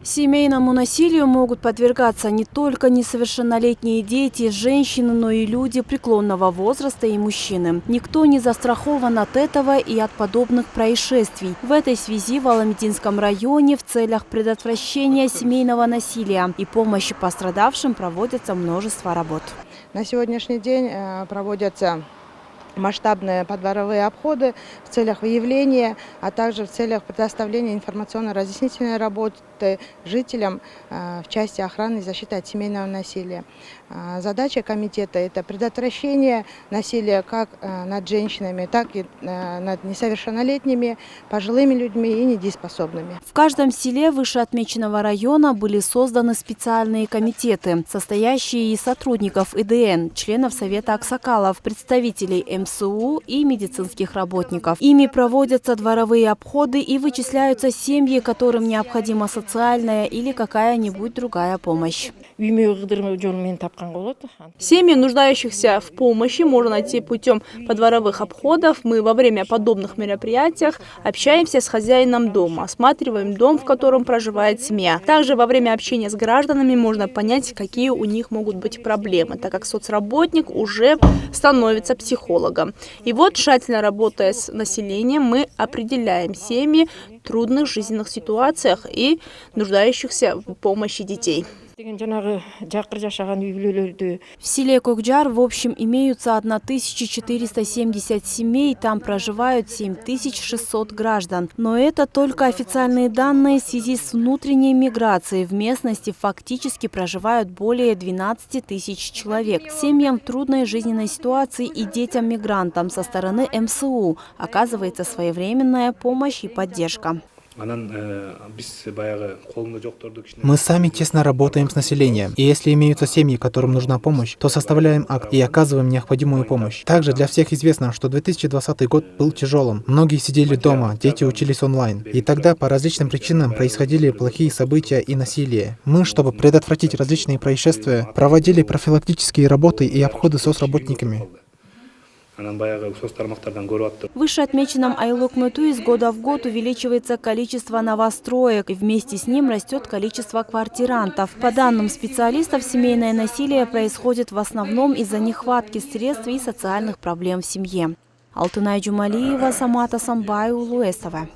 Семейному насилию могут подвергаться не только несовершеннолетние дети, женщины, но и люди преклонного возраста и мужчины. Никто не застрахован от этого и от подобных происшествий. В этой связи в Аламединском районе в целях предотвращения семейного насилия и помощи пострадавшим проводится множество работ. На сегодняшний день проводятся масштабные подворовые обходы в целях выявления, а также в целях предоставления информационно-разъяснительной работы жителям в части охраны и защиты от семейного насилия. Задача комитета – это предотвращение насилия как над женщинами, так и над несовершеннолетними, пожилыми людьми и недееспособными. В каждом селе вышеотмеченного района были созданы специальные комитеты, состоящие из сотрудников ИДН, членов Совета Аксакалов, представителей МСУ и медицинских работников. Ими проводятся дворовые обходы и вычисляются семьи, которым необходима социальная или какая-нибудь другая помощь. Семьи, нуждающихся в помощи, можно найти путем подворовых обходов. Мы во время подобных мероприятий общаемся с хозяином дома, осматриваем дом, в котором проживает семья. Также во время общения с гражданами можно понять, какие у них могут быть проблемы, так как соцработник уже становится психологом. И вот, тщательно работая с населением, мы определяем семьи в трудных жизненных ситуациях и нуждающихся в помощи детей. В селе Кокджар в общем имеются 1470 семей, там проживают 7600 граждан. Но это только официальные данные. В связи с внутренней миграцией в местности фактически проживают более 12 тысяч человек. Семьям в трудной жизненной ситуации и детям-мигрантам со стороны МСУ оказывается своевременная помощь и поддержка. Мы сами тесно работаем с населением, и если имеются семьи, которым нужна помощь, то составляем акт и оказываем необходимую помощь. Также для всех известно, что 2020 год был тяжелым. Многие сидели дома, дети учились онлайн, и тогда по различным причинам происходили плохие события и насилие. Мы, чтобы предотвратить различные происшествия, проводили профилактические работы и обходы с соцработниками. В вышеотмеченном Айлок-Муту из года в год увеличивается количество новостроек, и вместе с ним растет количество квартирантов. По данным специалистов, семейное насилие происходит в основном из-за нехватки средств и социальных проблем в семье. Алтынай Джумалиева, Самат Асамбай, Улу СТВ.